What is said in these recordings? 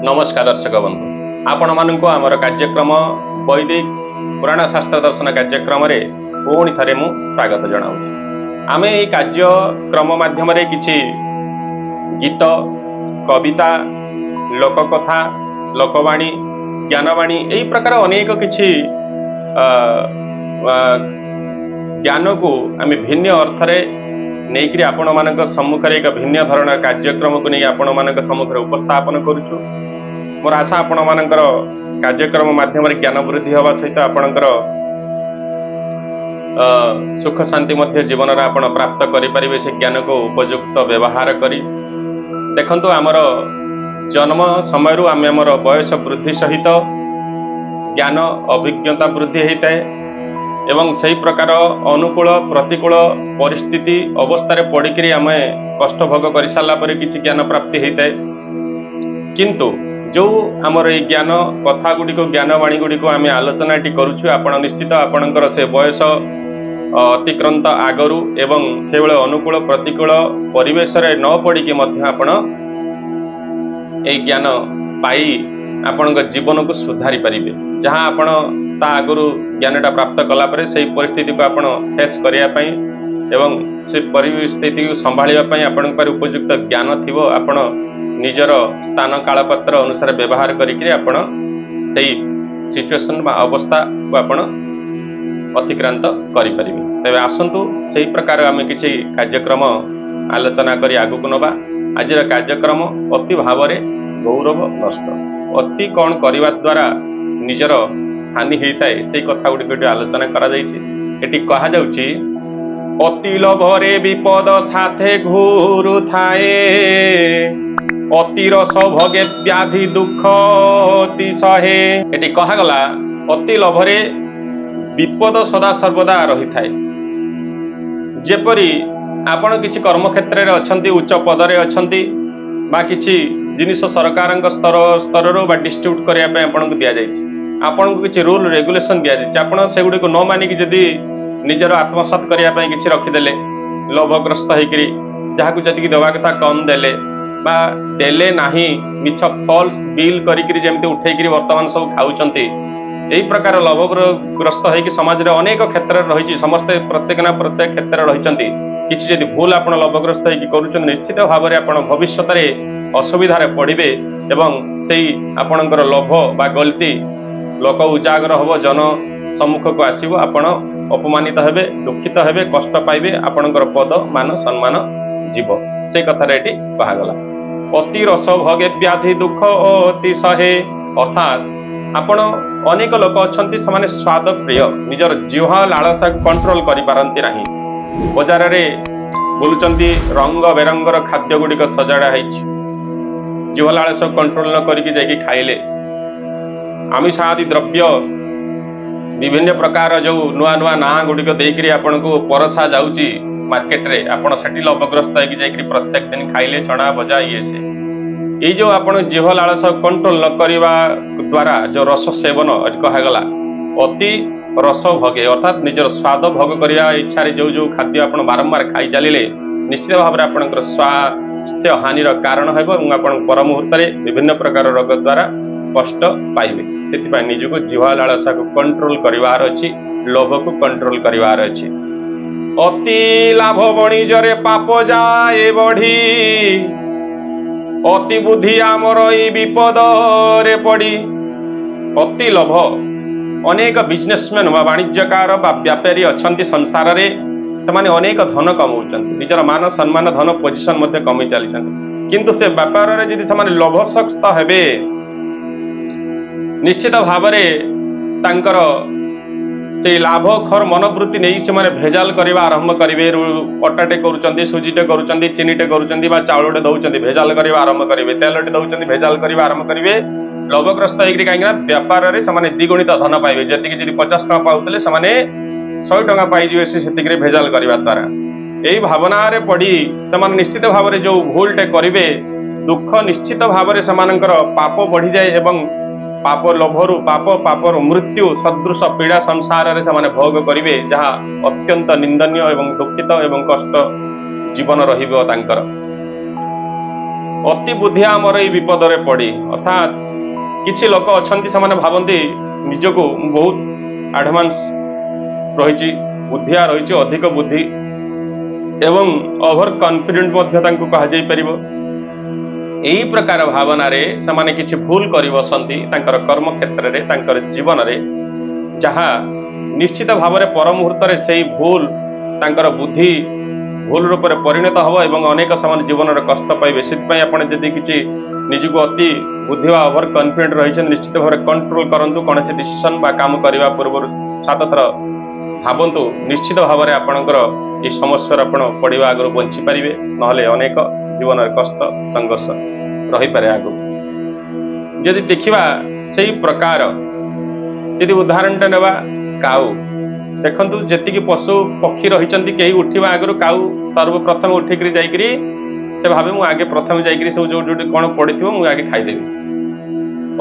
नमस्कार दर्शक बंधु आपण मानक आमर कार्यक्रम वैदिक पुराण शास्त्र दर्शन कार्यक्रम रे पुणी थे मु स्वागत जनाऊँ। आम ये कार्यक्रम माध्यम किसी गीत कविता लोककथा लोकवाणी ज्ञानवाणी यही प्रकार अनेक किसी ज्ञान को आम भिन्न अर्थ नहीं आपण मान सम्मुखें एक भिन्न धरण कार्यक्रम को नहीं आपण मान सम्मुखें उपस्थापन करुचु। मोर आशा आपण मानकर कार्यक्रम माध्यम ज्ञान वृद्धि हवा सहित आपणकर सुख शांति मध्य जीवन आपण प्राप्त करें से ज्ञान को उपयुक्त व्यवहार करी देखंतु आमर जन्म समय आम आमर बयस वृद्धि सहित ज्ञान अभिज्ञता वृद्धि होता है एवं सही प्रकार अनुकूल प्रतिकूल परिस्थिति अवस्था पड़िक आम कष्ट भोग कर सारा पर किसी ज्ञान प्राप्ति होता है। किंतु जो आमर ये ज्ञान कथा गुड़िक ज्ञानवाणी गुड़िक आम आलोचना करुचु आपण निश्चित आपणकर से बयस अतिक्रांत आगरू एवं से अनुकूल प्रतिकूल परिवेश रे न पड़िकी आपण ए ज्ञान पाई आपण जीवन को सुधारी पारिबे जहाँ आपण ता आगरू ज्ञानटा प्राप्त कला परे से परिस्थिति को आपण फेस करिया पई एवं से परिस्थिति को संभालिया पई आपण पर उपयुक्त ज्ञान थिबो आपण निजर स्थान कालपत्र अनुसार व्यवहार करिकरी आपण सेही सिचुएशन बा अवस्था को आपण अतिक्रांत करि परिबे। तबे आसंतु सेही प्रकार आमे किछि कार्यक्रम आलोचना करी आगु को नबा। आजिर कार्यक्रम अति भावरे गौरव नष्ट अति कौन करने द्वारा निजर हानि होता है से कथा गुड़िक आलोचना करा कहा जाउची अति लोभरे विपद साथे घूरु थाए अति रस भोगे व्याधि दुख अति सहे। एटी कहा गला अति लोभरे विपद सदा सर्वदा रही थाए। जेपरी आपण किछि कर्म क्षेत्र रे अछंती उच्च पद रे अछंती बा किछि जिनिस सरकार स्तर बा डिस्ट्रीब्यूट करने आपको दि जाए आपन को किसी रूल रेगुलेशन दि जाए आप से गुड़ी न मानिक जदि निजर आत्मसात करने किसी रखिदेले लोभग्रस्त होकर जहाँ को जी देवा कथा कम देले बा देले नाही मिछ फॉल्स बिल करमती उठेक बर्तमान सब खाऊं यही प्रकार लोभग्रस्त होकर समाज में अनेक क्षेत्र रही समस्ते प्रत्येक ना प्रत्येक क्षेत्र रही किसी जदि भूल आप लोभग्रस्त होकर निश्चित भाव में आप भविष्य असुविधार पड़े एवं से आपणकर लोभ बा गलती लोक उजागर हम जन सम्मुख को आसव आपण अपमानित हेबे दुखित हेबे कष्ट पाइबे आपणकर पद मान सम्मान जीव से कथार ये कहगला अति रस भगे व्याधि दुख अति सहे अर्थात आपण अनेक लोक अच्छा से स्वाद प्रिय निजर जिह्वा लालसा कंट्रोल करि पारंती नाही बजार रे बुलुचंती रंग बेरंगर खाद्य गुड़िक सजाड़ा है जिह्वा लालसा कंट्रोल न करके जाके खाइले आमिष आदि द्रव्य विभिन्न प्रकार जो नुआ नुआ ना गुड़िक देकर आपन को परसा जाउची मार्केट रे आपण सेठी लोभग्रस्त होगी जाकर प्रत्येक दिन खाइले चना भजा ये से ये जो आपण जिह्वा लालसा कंट्रोल न करवा द्वारा जो रस सेवन कहगला अति रस भोगे अर्थात निजर स्वाद भोग करने इच्छा जो जो खाद्य आप बारंबार खाई चलिए निश्चित भाव में आपंकर स्वास्थ्य हानिर कारण होगा पर मुहूर्त विभिन्न प्रकार रोग द्वारा कष्ट पाइबे से निजक जिह्वा लालसा को कंट्रोल करार अच्छी लोभ को कंट्रोल करार अच्छी अति लाभ बणिजरे पाप जाए बढ़ी अति बुद्धि आमर विपद रे पड़ी अति लोभ अनेक बिजनेसमैन बा वाणिज्यकार बा व्यापारी अच्छा संसार रे से अनेक धन कमाऊँ निजर मान सम्मान धन पोजिशन मध्य कमी चली किंतु से व्यापार रे यदि से लोभसक्त हेबे निश्चित भाव तांकर से लाभखोर मनोवृत्ति नहीं से भेजाल करवा आरंभ करेंगे अटाटे करुँच सुजीटे करुँच चीनीटे करुँच चाउलटे दौरान भेजाल करवा आरंभ करेंगे तेलटे दौरान भेजाल करवा आरंभ करेंगे लोभग्रस्त होकर कहीं व्यापार में द्विगुणित धन पाइबे जी 50 टका पाते से 100 टका पाइबे से भेजाल करने द्वारा यही भावना पड़ी से निश्चित भाव में जो भूलटे करेंगे दुख निश्चित भाव में से पाप बढ़ी जाए एवं पाप लोभरु पाप पापर मृत्यु सदृश पीड़ा संसार रे से भोग करेंगे जहाँ अत्यंत निंदनीय एवं दुखित एवं कष्ट जीवन रहिबो तांकर ଅତି ବୁଦ୍ଧିଆ ଆମର ଏଇ ବିପଦରେ ପଡ଼ି ଅର୍ଥାତ୍ କିଛି ଲୋକ ଅଛନ୍ତି ସେମାନେ ଭାବନ୍ତି ନିଜକୁ ବହୁତ ଆଡଭାନ୍ସ ରହିଛି, ବୁଦ୍ଧିଆ ରହିଛି, ଅଧିକ ବୁଦ୍ଧି ଏବଂ ଓଭର କନଫିଡେଣ୍ଟ ମଧ୍ୟ ତାଙ୍କୁ କୁହାଯାଇପାରିବ। ଏହି ପ୍ରକାର ଭାବନାରେ ସେମାନେ କିଛି ଭୁଲ କରି ବସନ୍ତି ତାଙ୍କର କର୍ମକ୍ଷେତ୍ରରେ, ତାଙ୍କର ଜୀବନରେ, ଯାହା ନିଶ୍ଚିତ ଭାବରେ ପର ମୁହୂର୍ତ୍ତରେ ସେଇ ଭୁଲ ତାଙ୍କର ବୁଦ୍ଧି ଭୁଲ ରୂପରେ ପରିଣତ ହେବ ଏବଂ ଅନେକ ସେମାନେ ଜୀବନରେ କଷ୍ଟ ପାଇବେ। ସେଥିପାଇଁ ଆପଣ ଯଦି କିଛି ନିଜକୁ ଅତି ବୁଦ୍ଧି ବା ଓଭର କନଫିଡେଣ୍ଟ ରହିଛନ୍ତି, ନିଶ୍ଚିତ ଭାବରେ କଣ୍ଟ୍ରୋଲ କରନ୍ତୁ। କୌଣସି ଡିସିସନ ବା କାମ କରିବା ପୂର୍ବରୁ 7 ଥର ଭାବନ୍ତୁ। ନିଶ୍ଚିତ ଭାବରେ ଆପଣଙ୍କର এই ସମସ୍ୟାର ଆପଣ ପଡ଼ିବା ଆଗରୁ ବଞ୍ଚିପାରିବେ, ନହେଲେ ଅନେକ ଜୀବନରେ କଷ୍ଟ ସଂଘର୍ଷ ରହିପାରେ ଆଗକୁ। ଯଦି ଦେଖିବା ସେଇ ପ୍ରକାର, ଯଦି ଉଦାହରଣଟେ ନେବା କାଉ, ଦେଖନ୍ତୁ ଯେତିକି ପଶୁ ପକ୍ଷୀ ରହିଛନ୍ତି କେହି ଉଠିବା ଆଗରୁ କାଉ ସର୍ବପ୍ରଥମେ ଉଠିକିରି ଯାଇକିରି ସେ ଭାବେ ମୁଁ ଆଗେ ପ୍ରଥମେ ଯାଇକିରି ସବୁ ଯୋଉଠି କ'ଣ ପଡ଼ିଥିବ ମୁଁ ଆଗେ ଖାଇଦେବି।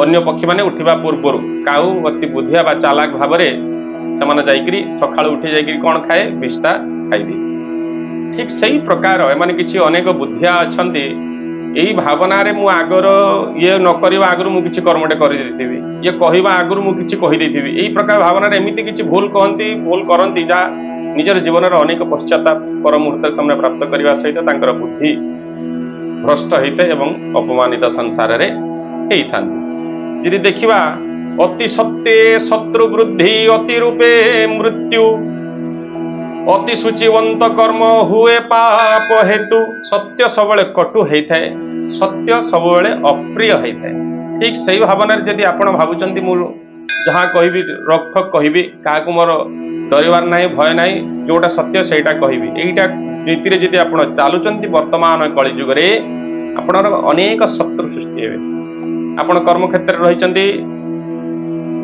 ଅନ୍ୟ ପକ୍ଷୀମାନେ ଉଠିବା ପୂର୍ବରୁ କାଉ ଅତି ବୁଦ୍ଧିଆ ବା ଚାଲାକ ଭାବରେ ସେମାନେ ଯାଇକିରି ସକାଳୁ ଉଠି ଯାଇକିରି କ'ଣ ଖାଏ, ବିଷ୍ଟା ଖାଇଦିଏ। ଠିକ୍ ସେଇ ପ୍ରକାର ଏମାନେ କିଛି ଅନେକ ବୁଦ୍ଧିଆ ଅଛନ୍ତି, ଏଇ ଭାବନାରେ ମୁଁ ଆଗର ଇଏ ନ କରିବା ଆଗରୁ ମୁଁ କିଛି କର୍ମଟେ କରିଦେଇଥିବି, ଇଏ କହିବା ଆଗରୁ ମୁଁ କିଛି କହିଦେଇଥିବି। ଏଇ ପ୍ରକାର ଭାବନାରେ ଏମିତି କିଛି ଭୁଲ କରନ୍ତି ଯାହା ନିଜର ଜୀବନରେ ଅନେକ ପଶ୍ଚାତାପ ପର ମୁହୂର୍ତ୍ତରେ ସେମାନେ ପ୍ରାପ୍ତ କରିବା ସହିତ ତାଙ୍କର ବୁଦ୍ଧି ଭ୍ରଷ୍ଟ ହେଇଥାଏ ଏବଂ ଅପମାନିତ ସଂସାରରେ ହେଇଥାନ୍ତି। ଯଦି ଦେଖିବା ଅତି ସତ୍ୱେ ଶତ୍ରୁ ବୃଦ୍ଧି, ଅତି ରୂପେ ମୃତ୍ୟୁ, ଅତି ସୂଚିବନ୍ତ କର୍ମ ହୁଏ ପାପ ହେତୁ। ସତ୍ୟ ସବୁବେଳେ କଟୁ ହେଇଥାଏ, ସତ୍ୟ ସବୁବେଳେ ଅପ୍ରିୟ ହେଇଥାଏ। ଠିକ୍ ସେଇ ଭାବନାରେ ଯଦି ଆପଣ ଭାବୁଛନ୍ତି ମୁଁ ଯାହା କହିବି ରୋକଠୋକ କହିବି, କାହାକୁ ମୋର ଡରିବାର ନାହିଁ, ଭୟ ନାହିଁ, ଯୋଉଟା ସତ୍ୟ ସେଇଟା କହିବି, ଏଇଟା ନୀତିରେ ଯଦି ଆପଣ ଚାଲୁଛନ୍ତି ବର୍ତ୍ତମାନ କଳିଯୁଗରେ ଆପଣଙ୍କର ଅନେକ ଶତ୍ରୁ ସୃଷ୍ଟି ହେବେ। ଆପଣ କର୍ମକ୍ଷେତ୍ରରେ ରହିଛନ୍ତି,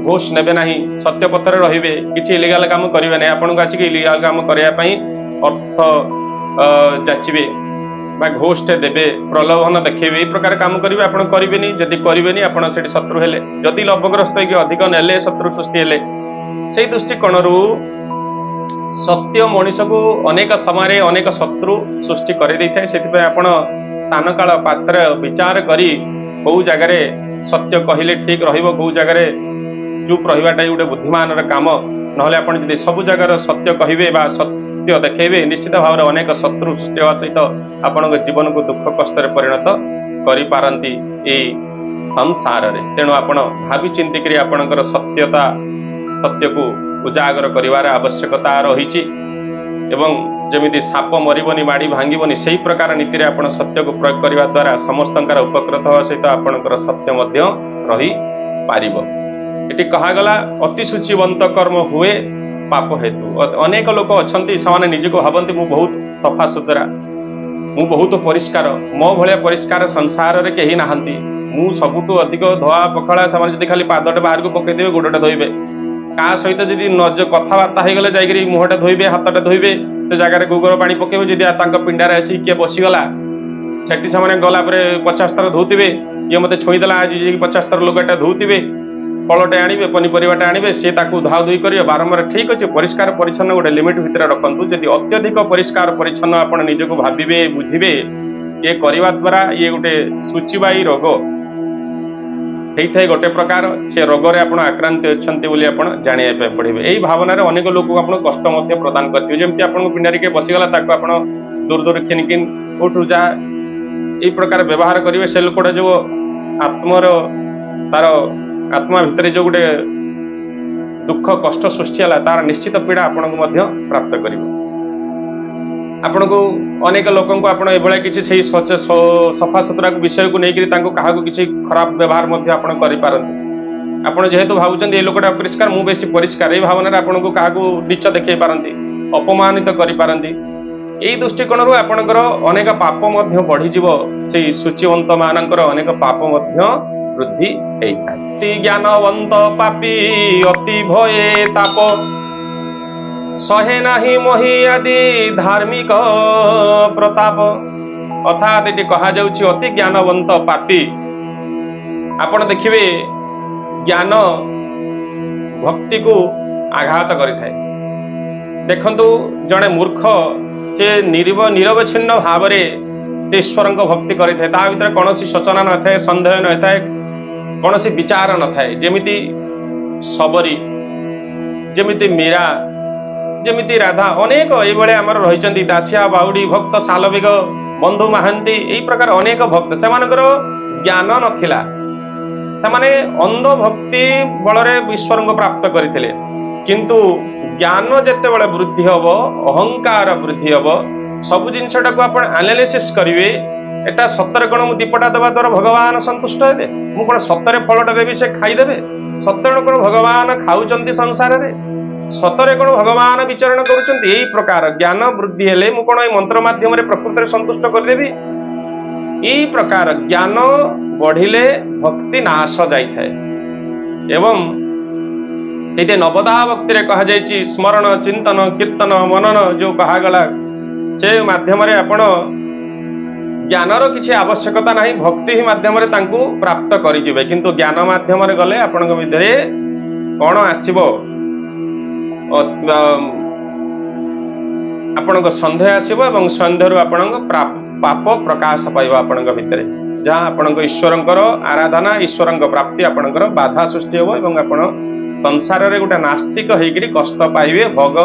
ଘୁଷ ନେବେ ନାହିଁ, ସତ୍ୟ ପଥରେ ରହିବେ, କିଛି ଇଲିଗାଲ କାମ କରିବେ ନାହିଁ। ଆପଣଙ୍କୁ ଆସିକି ଇଲିଗାଲ କାମ କରିବା ପାଇଁ ଅର୍ଥ ଯାଚିବେ ବା ଘୁଷଟେ ଦେବେ, ପ୍ରଲୋଭନ ଦେଖେଇବେ, এই ପ୍ରକାର କାମ କରିବେ, ଆପଣ କରିବେନି। ଯଦି କରିବେନି ଆପଣ ସେଠି ଶତ୍ରୁ ହେଲେ। ଯଦି ଲୋଭଗ୍ରସ୍ତ ହେଇକି ଅଧିକ ନେଲେ ଶତ୍ରୁ ସୃଷ୍ଟି ହେଲେ। ସେଇ ଦୃଷ୍ଟିକୋଣରୁ ସତ୍ୟ ମଣିଷକୁ ଅନେକ ସମୟରେ ଅନେକ ଶତ୍ରୁ ସୃଷ୍ଟି କରିଦେଇଥାଏ। ସେଥିପାଇଁ ଆପଣ ସ୍ଥାନ କାଳ ପାତ୍ର ବିଚାର କରି କୋଉ ଜାଗାରେ ସତ୍ୟ କହିଲେ ଠିକ ରହିବ, କୋଉ ଜାଗାରେ ଚୁପ୍ ରହିବାଟା ଗୋଟେ ବୁଦ୍ଧିମାନର କାମ। ନହେଲେ ଆପଣ ଯଦି ସବୁ ଜାଗାର ସତ୍ୟ କହିବେ ବା ସତ୍ୟ ଦେଖେଇବେ, ନିଶ୍ଚିତ ଭାବରେ ଅନେକ ଶତ୍ରୁ ସୃଷ୍ଟି ହେବା ସହିତ ଆପଣଙ୍କ ଜୀବନକୁ ଦୁଃଖ କଷ୍ଟରେ ପରିଣତ କରିପାରନ୍ତି ଏଇ ସଂସାରରେ। ତେଣୁ ଆପଣ ଭାବି ଚିନ୍ତିକିରି ଆପଣଙ୍କର ସତ୍ୟକୁ ଉଜାଗର କରିବାର ଆବଶ୍ୟକତା ରହିଛି। ଏବଂ ଯେମିତି ସାପ ମରିବନି ମାଡ଼ି ଭାଙ୍ଗିବନି, ସେହି ପ୍ରକାର ନୀତିରେ ଆପଣ ସତ୍ୟକୁ ପ୍ରୟୋଗ କରିବା ଦ୍ୱାରା ସମସ୍ତଙ୍କର ଉପକୃତ ହେବା ସହିତ ଆପଣଙ୍କର ସତ୍ୟ ମଧ୍ୟ ରହିପାରିବ। ଏଠି କୁହାଗଲା ଅତି ସୂଚିବନ୍ତ କର୍ମ ହୁଏ ପାପ ହେତୁ। ଅନେକ ଲୋକ ଅଛନ୍ତି ସେମାନେ ନିଜକୁ ଭାବନ୍ତି ମୁଁ ବହୁତ ସଫା ସୁତରା, ମୁଁ ବହୁତ ପରିଷ୍କାର, ମୋ ଭଳିଆ ପରିଷ୍କାର ସଂସାରରେ କେହି ନାହାନ୍ତି, ମୁଁ ସବୁଠୁ ଅଧିକ ଧୋଆ ପଖଳା। ସେମାନେ ଯଦି ଖାଲି ପାଦଟେ ବାହାରକୁ ପକେଇଦେବେ, ଗୋଡ଼ଟେ ଧୋଇବେ, କାହା ସହିତ ଯଦି କଥାବାର୍ତ୍ତା ହେଇଗଲେ ଯାଇକରି ମୁହଁଟେ ଧୋଇବେ, ହାତଟେ ଧୋଇବେ, ସେ ଜାଗାରେ ଗୋବର ପାଣି ପକେଇବେ। ଯଦି ତାଙ୍କ ପିଣ୍ଡାରେ ଆସିକି କିଏ ବସିଗଲା, ସେଠି ସେମାନେ ଗଲା ପରେ 50 ଥର ଧୋଉଥିବେ। ଇଏ ମୋତେ ଛୁଇଁଦେଲା ଆଜି, 50 ଥର ଲୁଗାଟା ଧୋଉଥିବେ। ଫଳଟେ ଆଣିବେ, ପନିପରିବାଟା ଆଣିବେ, ସେ ତାକୁ ଧୁଆ ଧୋଇ କରିବେ ବାରମ୍ବାର। ଠିକ୍ ଅଛି, ପରିଷ୍କାର ପରିଚ୍ଛନ୍ନ ଗୋଟେ ଲିମିଟ୍ ଭିତରେ ରଖନ୍ତୁ। ଯଦି ଅତ୍ୟଧିକ ପରିଷ୍କାର ପରିଚ୍ଛନ୍ନ ଆପଣ ନିଜକୁ ଭାବିବେ, ବୁଝିବେ, ଇଏ କରିବା ଦ୍ୱାରା ଇଏ ଗୋଟେ ସୂଚିବାୟୀ ରୋଗ ହେଇଥାଏ ଗୋଟେ ପ୍ରକାର, ସେ ରୋଗରେ ଆପଣ ଆକ୍ରାନ୍ତ ଅଛନ୍ତି ବୋଲି ଆପଣ ଜାଣିବା ପାଇଁ ପଡ଼ିବେ। ଏଇ ଭାବନାରେ ଅନେକ ଲୋକଙ୍କୁ ଆପଣ କଷ୍ଟ ମଧ୍ୟ ପ୍ରଦାନ କରିଥିବେ। ଯେମିତି ଆପଣଙ୍କ ପିଣ୍ଡାରେ କିଏ ବସିଗଲା, ତାକୁ ଆପଣ ଦୂର ଖିନିକିନ୍ କୋଉଠୁ ଯାହା ଏଇ ପ୍ରକାର ବ୍ୟବହାର କରିବେ, ସେ ଲୋକଟା ଯୋଉ ତାର ଆତ୍ମା ଭିତରେ ଯୋଉ ଗୋଟେ ଦୁଃଖ କଷ୍ଟ ସୃଷ୍ଟି ହେଲା, ତାର ନିଶ୍ଚିତ ପୀଡ଼ା ଆପଣଙ୍କୁ ମଧ୍ୟ ପ୍ରାପ୍ତ କରିବ। ଆପଣଙ୍କୁ ଅନେକ ଲୋକଙ୍କୁ ଆପଣ ଏଭଳିଆ କିଛି ସେଇ ସଫା ସୁତୁରା ବିଷୟକୁ ନେଇକରି ତାଙ୍କୁ କାହାକୁ କିଛି ଖରାପ ବ୍ୟବହାର ମଧ୍ୟ ଆପଣ କରିପାରନ୍ତି। ଆପଣ ଯେହେତୁ ଭାବୁଛନ୍ତି ଏଇ ଲୋକଟା ଅପରିଷ୍କାର, ମୁଁ ବେଶୀ ପରିଷ୍କାର, ଏଇ ଭାବନାରେ ଆପଣଙ୍କୁ କାହାକୁ ନୀଚ ଦେଖେଇ ପାରନ୍ତି, ଅପମାନିତ କରିପାରନ୍ତି। ଏଇ ଦୃଷ୍ଟିକୋଣରୁ ଆପଣଙ୍କର ଅନେକ ପାପ ମଧ୍ୟ ବଢ଼ିଯିବ। ସେଇ ସୂଚିବନ୍ତ ମାନଙ୍କର ଅନେକ ପାପ ମଧ୍ୟ ବୃଦ୍ଧି ହେଇଥାଏ। ଅତି ଜ୍ଞାନବନ୍ତ ପାପୀ ଅତି ଭୟେ ତାପ, ସହେ ନାହିଁ ମହି ଆଦି ଧାର୍ମିକ ପ୍ରତାପ। ଅର୍ଥାତ୍ ଏଠି କୁହାଯାଉଛି ଅତି ଜ୍ଞାନବନ୍ତ ପାପୀ। ଆପଣ ଦେଖିବେ ଜ୍ଞାନ ଭକ୍ତିକୁ ଆଘାତ କରିଥାଏ। ଦେଖନ୍ତୁ ଜଣେ ମୂର୍ଖ, ସେ ନିରବଚ୍ଛିନ୍ନ ଭାବରେ से ईश्वर भक्ति करें ता भीतर कौन सूचना न था सन्देह न था कौन विचार न था जमीती सबरी जमीती मीरा जमीती राधा अनेक ये आमर रही दासिया बाउडी भक्त सालबिग बंधु महांती यही प्रकार अनेक भक्त से ज्ञान नथिला से अंध भक्ति बल ईश्वर को प्राप्त करते किंतु ज्ञान जिते बड़े वृद्धि हम अहंकार वृद्धि हम सब जिनटा को आप एनालिसिस करेंगे एटा सतरे कौन मुझे दीपटा देवा द्वारा भगवान संतुष्ट हे मुझे सतरे फलटा देवी से खाईदे सतरे कौन भगवान खाऊं संसार में सतरे कौन भगवान विचरण करुँच प्रकार ज्ञान वृद्धि हेले मु कौन मंत्र मध्यम प्रकृति संतुष्ट करदेवी यही प्रकार ज्ञान बढ़िले भक्ति नाश जाए एवं ये नवदा भक्ति कहा जाए स्मरण चिंतन कीर्तन मनन जो कहगला से माध्यम आपण ज्ञानर किसी आवश्यकता नहीं भक्ति ही माध्यम प्राप्त करेंगे किंतु ज्ञान माध्यम गले आपण भितर कौन आसब आपण सन्देह आसब और सन्देह आपण पाप प्रकाश पाइब आपण भितर जहाँ आपण ईश्वर आराधना ईश्वर प्राप्ति आपणकर बाधा सृष्टि हो और आपण संसार रे गोटे नास्तिक होकर कष्ट पाइबे भोग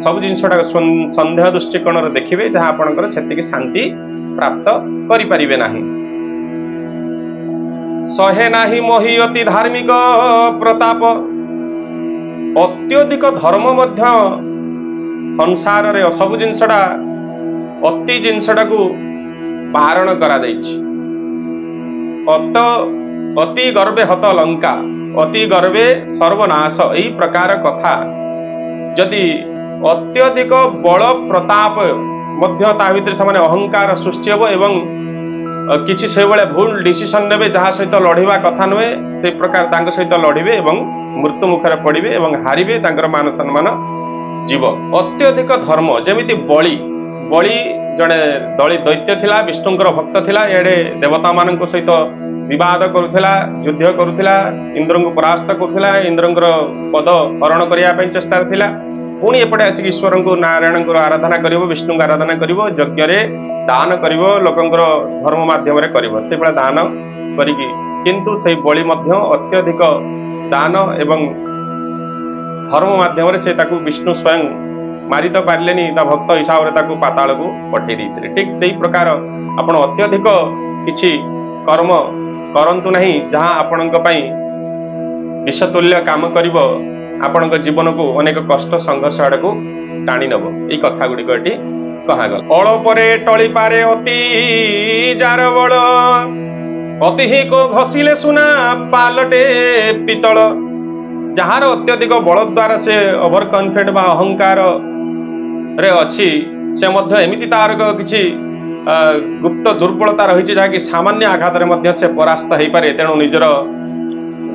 सब जिनटा सन्देह दृष्टिकोण देखिए जहाँ आपणकर से शांति प्राप्त करें ना सहे नाही मोहि अति धार्मिक प्रताप अत्यधिक धर्म मध्य संसार रे सब जिनटा अति जिनटा को बारण करा अति गर्वे हत लंका अति गर्वे सर्वनाश यही प्रकार कथा जदि अत्यधिक बल प्रताप मध्य ता भीतर से अहंकार सृष्टि हम एवं किसी से बड़े भूल डिसीजन नेबे जहाँ सहित लड़वा कथा नुहे से प्रकार तांको सहित लड़िबे एवं मृत्यु मुखर पड़िबे एवं हारिबे तांकर मान सम्मान जीव अत्यधिक धर्म जमिति बलि बलि जड़े दली दैत्य थिला विष्णुंकर भक्त थिला एडे देवता मान सहित विवाद करुथिला युद्ध करुथिला इंद्र को परास्त करुथिला इंद्रंकर पद हरण करने चेष्टा थिला पुणी एपटे आसिक ईश्वर को नारायण को आराधना करिवो विष्णु को आराधना करिवो यज्ञ रे दान करिवो लोकंकर धर्म माध्यम रे करिवो से बड़ा दान करिकी किंतु से बलि मध्य अत्यधिक दान एवं धर्म माध्यम रे से ताकू विष्णु स्वयं मारी तो पारे भक्त हिसाब से पाताल को पठे देते ठीक से प्रकार आपण अत्यधिक किछि कर्म करंतु नहीं जहाँ आपण विषतुल्य काम करिवो आपण जीवन को अनेक कष्ट संघर्ष आड़ को टाणी नब ये कथा गुड़िक ये कहगल अड़परे टली पारे अति जार बल अति ही को घसिले सुना पालटे पितल जार अत्यधिक बल द्वारा से ओवर कॉन्फिडेंट बा अहंकार रे अच्छी से मध्य एमिति तार किछि गुप्त दुर्बलता रही जहाँकि सामान्य आघात से परास्त हो पारे तेणु निजर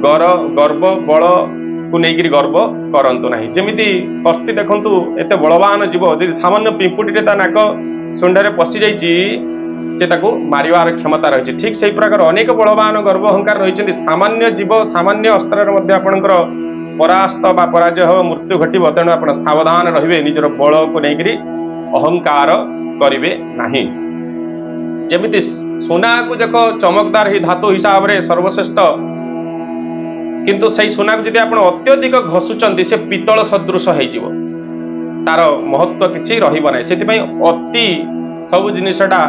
गर्व बल को लेकिन गर्व करंतु नहीं जमीती हस्ती देखंतु एते बलवान जीव यदि सामान्य पिंपुटी ता नाक सुंडरे पशि जाइछि से ताकू मारिवार क्षमता रही ठीक से प्रकार अनेक बलवान गर्व अहंकार रही सामान्य जीव सामान्य अस्त्र मध्य आपणकर परास्त बा पराजय हो मृत्यु घटिब तेणु आप सावधान रहिबे निजर बल को लेकिन अहंकार करिवे नाही जमीती सोना को जक चमकदार ही धातु हिसाब रे सर्वश्रेष्ठ किंतु से सोना को जब आप अत्यधिक घसुचंती से पितल सदृश हो तार महत्व किसी रही से अति सब जिनटा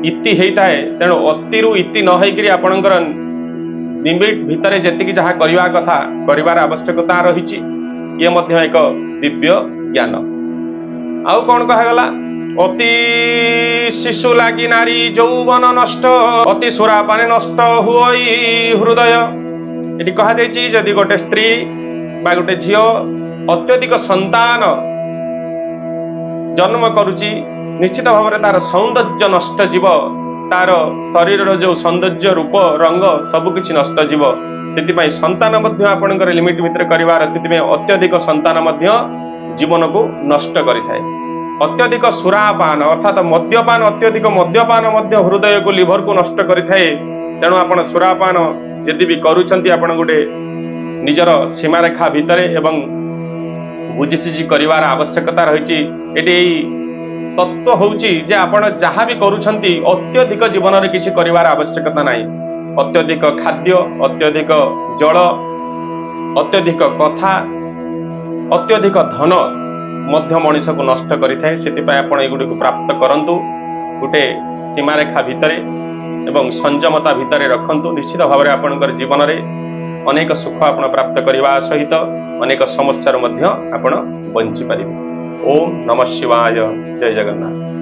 इति होता है तेणु अति रु इति न होकर आपणकर लिमिट भितर जी जहाँ करवा कथा कर आवश्यकता रही ये मध्य एक दिव्य ज्ञान आउ कौन कहगला अति शिशु लगी नारी यौवन नष्ट अति सुरापाने नष्ट हुई हृदय ये कहुई जदि गोटे स्त्री बा गोटे झील अत्यधिक संतान जन्म करुची निश्चित भाव में तार सौंदर्य नष्ट जीव तार शरीर जो सौंदर्य रूप रंग सबकिछि नष्ट जीव से संतान आपणकर लिमिट भितर कर अत्यधिक संतान जीवन को नष्ट करें अत्यधिक सुरापान अर्थात मद्यपान अत्यधिक मद्यपान हृदय को लिभर को नष्ट करें तेणु आप सुरापान यदि भी करुछंती आपण गोटे निजर सीमारेखा भितर एवं बुझीसीझी कर आवश्यकता रही तत्व होउची जे आपण जहाँ भी करूछंती अत्यधिक जीवन रे किछि करिवार आवश्यकता नाही। अत्यधिक खाद्य, अत्यधिक जल, अत्यधिक कथा, अत्यधिक धन मध्य मनुष्य को नष्ट करिଥାଏ। सेतिपाई आपण एगुडी को प्राप्त करंतु गुटे सीमारेखा भितरे एवं संयमता भितरे रखंतु। निश्चित भाव में आपणकर जीवन रे अनेक सुख आपण प्राप्त करने सहित अनेक समस्या मध्य आपण बंची पारिबे। ओम नमः शिवाय। जय जगन्नाथ।